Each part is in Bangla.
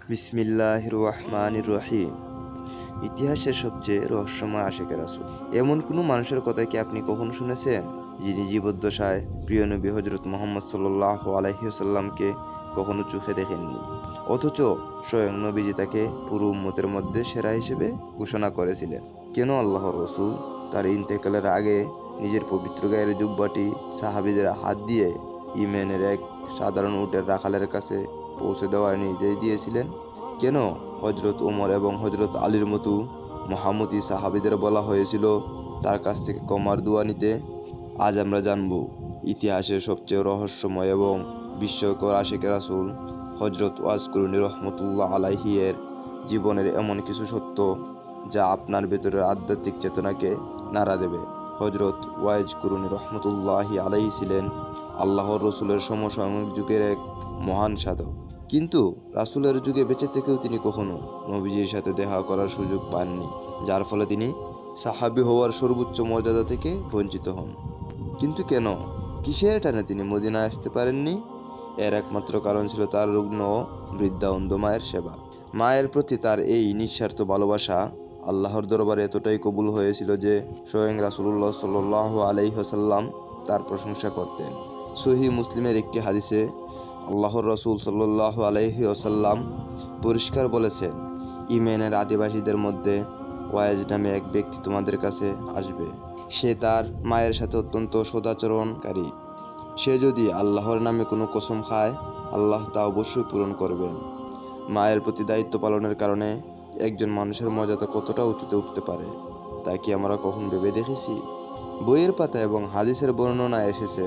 বিসমিল্লাহির রহমানির রহিম। ইতিহাসের সবচেয়ে রহস্যময় আশিকে রাসূল। এমন কোনো মানুষের কথা কি আপনি কখনো শুনেছেন, যিনি জীবদ্দশায় প্রিয় নবী হযরত মুহাম্মদ সাল্লাল্লাহু আলাইহি ওয়াসাল্লামকে কখনো চোখে দেখেননি, অথচ স্বয়ং নবীজি তাকে পুরো উম্মতের মধ্যে সেরা হিসেবে ঘোষণা করেছিলেন? কেন আল্লাহর রাসূল তার ইন্তেকালের আগে নিজের পবিত্র গায়ের জুব্বাটি সাহাবীদের হাত দিয়ে ইয়েমেনের এক সাধারণ উটের রাখালের কাছে পৌঁছে দেওয়ার নির্দেশ দিয়েছিলেন? কেন হযরত ওমর এবং হযরত আলীর মতো মহামতি সাহাবীদের বলা হয়েছিল তার কাছ থেকে ক্ষমার দোয়া নিতে? আজ আমরা জানব ইতিহাসের সবচেয়ে রহস্যময় এবং বিস্ময়কর আশিকে রাসূল হযরত ওয়াইস করনী রহমতুল্লাহ আলাইহি এর জীবনের এমন কিছু সত্য যা আপনার ভেতরের আধ্যাত্মিক চেতনাকে নাড়া দেবে। হযরত ওয়াইস করনী রহমতুল্লাহি আলাইহি ছিলেন আল্লাহর রসুলের সমসাময়িক যুগের এক মহান সাধক, কিন্তু রাসূলের যুগে বেঁচে থেকেও তিনি কখনো নবীজির সাথে দেখা করার সুযোগ পাননি, যার ফলে তিনি সাহাবী হওয়ার সর্বোচ্চ মর্যাদা থেকে বঞ্চিত হন। কিন্তু কেন, কিসের টানে তিনি মদিনায় আসতে পারেননি? এর একমাত্র কারণ ছিল তার রুগ্ন ও বৃদ্ধা অন্ধ মায়ের সেবা। মায়ের প্রতি তার এই নিঃস্বার্থ ভালোবাসা আল্লাহর দরবারে এতটাই কবুল হয়েছিল যে স্বয়ং রাসূলুল্লাহ সাল্লাল্লাহু আলাইহি ওয়াসাল্লাম তার প্রশংসা করতেন। সহিহ মুসলিমের একটি হাদিসে আল্লাহর রাসূল সাল্লাল্লাহু আলাইহি ওয়াসাল্লাম পরিষ্কার বলেছেন, ইয়েমেনের আদিবাসীদের মধ্যে ওয়াইজ নামে এক ব্যক্তি তোমাদের কাছে আসবে। সে তার মায়ের সাথে অত্যন্ত সদাচরণকারী। সে যদি আল্লাহর নামে কোনো কসম খায়, আল্লাহ তা অবশ্যই পূরণ করবেন। মায়ের প্রতি দায়িত্ব পালনের কারণে একজন মানুষের মর্যাদা কতটা উঁচুতে উঠতে পারে, তা কি আমরা কখন ভেবে দেখেছি? বইয়ের পাতা এবং হাদিসের বর্ণনায় এসেছে,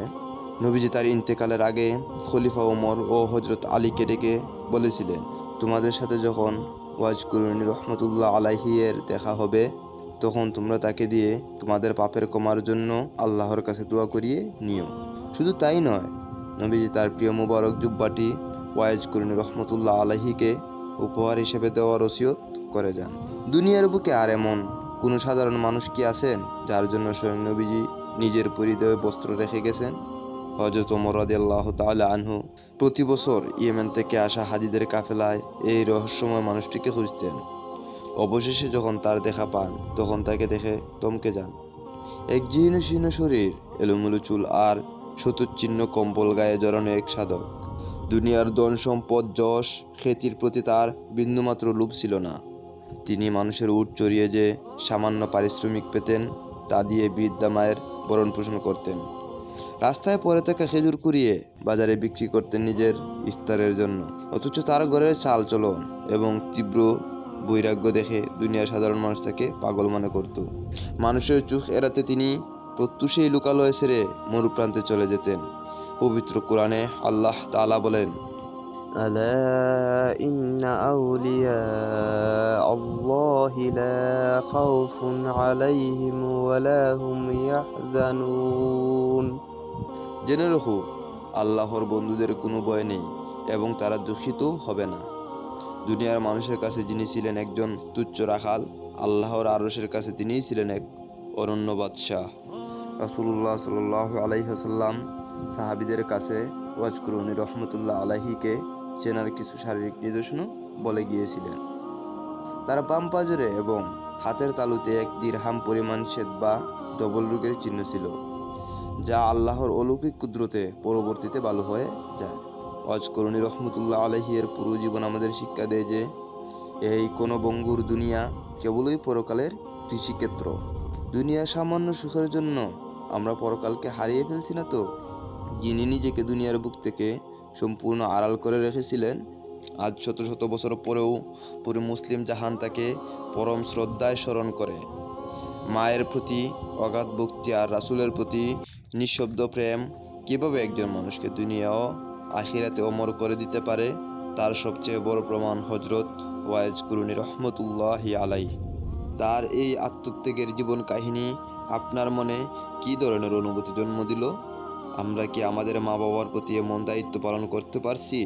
নবীজি তার ইন্তেকালের আগে খলিফা ওমর ও হযরত আলীকে ডেকে বলেছিলেন, তোমাদের সাথে যখন ওয়াইস করনী রহমতুল্লাহ আলাইহি এর দেখা হবে, তখন তোমরা তাকে দিয়ে তোমাদের পাপের ক্ষমার জন্য আল্লাহর কাছে দোয়া করিয়ে নিও। শুধু তাই নয়, নবীজি তার প্রিয় মুবারক জুব্বাটি ওয়াইস করনী রহমতুল্লাহ আলাইহিকে উপহার হিসেবে দেওয়ার ওসিয়ত করে যান। দুনিয়ার বুকে আর এমন কোনো সাধারণ মানুষ কি আছেন যার জন্য স্বয়ং নবীজি নিজের পরিধেয় বস্ত্র রেখে গেছেন? হযরত ওমর রাদিয়াল্লাহু তাআলা আনহু প্রতি বছর ইয়েমেন থেকে আসা হাজিদের কাফেলায় এই রহস্যময় মানুষটিকে খুঁজতেন। অবশেষে যখন তার দেখা পান, তখন তাকে দেখে থমকে যান। এক জীর্ণ শীর্ণ শরীর, এলোমেলো চুল আর শতচ্ছিন্ন কম্বল গায়ে জড়ানো এক সাধক। দুনিয়ার ধন সম্পদ, যশ, খ্যাতির প্রতি তার বিন্দুমাত্র লোভ ছিল না। তিনি মানুষের উট চড়িয়ে যে সামান্য পারিশ্রমিক পেতেন, তা দিয়ে বৃদ্ধা মায়ের ভরণ পোষণ করতেন। রাস্তায় পড়ে থাকা খেজুর কুড়িয়ে বাজারে বিক্রি করতেন নিজের ইফতারের জন্য। অথচ তার ঘরের চাল চলন এবং তীব্র বৈরাগ্য দেখে দুনিয়ার সাধারণ মানুষ তাকে পাগল মনে করত। মানুষের চোখ এড়াতে তিনি প্রত্যুষেই লোকালয় ছেড়ে মরুপ্রান্তে চলে যেতেন। পবিত্র কোরআনে আল্লাহ তাআলা বলেন, আলা ইন্না আউলিয়া আল্লাহি লা খাউফুন আলাইহিম ওয়া লা হুম ইয়াহজানুন। জেনে রাখো, আল্লাহর বন্ধুদের কোনো ভয় নেই এবং তারা দুঃখিত হবে না। দুনিয়ার মানুষের কাছে যিনি ছিলেন একজন তুচ্ছ রাখাল, আল্লাহর আরশের কাছে তিনিই ছিলেন এক অনন্য বাদশাহ। রাসূলুল্লাহ সাল্লাল্লাহু আলাইহি ওয়াসাল্লাম সাহাবীদের কাছে ওয়াইস করনী রহমতুল্লাহ আলাইহিকে চেনার কিছু শারীরিক নিদর্শনও বলে গিয়েছিলেন। তার বাম পাজরে এবং হাতের তালুতে এক দিরহাম পরিমাণ শ্বেত বা ডবল রোগের চিহ্ন ছিল, যা আল্লাহর অলৌকিক কুদরতে পরবর্তীতে ভালো হয়ে যায়। ওয়াইস করনী রহমতুল্লাহ আলাইহি এর পুরো জীবন আমাদের শিক্ষা দেয় যে এই কোনো বঙ্গুর দুনিয়া কেবলই পরকালের কৃষিক্ষেত্র। দুনিয়ার সামান্য সুখের জন্য আমরা পরকালকে হারিয়ে ফেলছি না তো? যিনি নিজেকে দুনিয়ার বুক থেকে সম্পূর্ণ আড়াল করে রেখেছিলেন, আজ শত শত বছর পরেও পুরো মুসলিম জাহান তাকে পরম শ্রদ্ধায় স্মরণ করে। মায়ের প্রতি অগাধ ভক্তি আর রাসূলের প্রতি নিঃশব্দ প্রেম কিভাবে একজন মানুষকে দুনিয়া ও আখিরাতে অমর করে দিতে পারে, তার সবচেয়ে বড় প্রমাণ হযরত ওয়াইস করনী রহমতুল্লাহি আলাইহি। তার এই আত্মত্যাগের জীবন কাহিনী আপনার মনে কী ধরনের অনুভূতি জন্ম দিল? আমরা কি আমাদের মা বাবার প্রতি এমন দায়িত্ব পালন করতে পারছি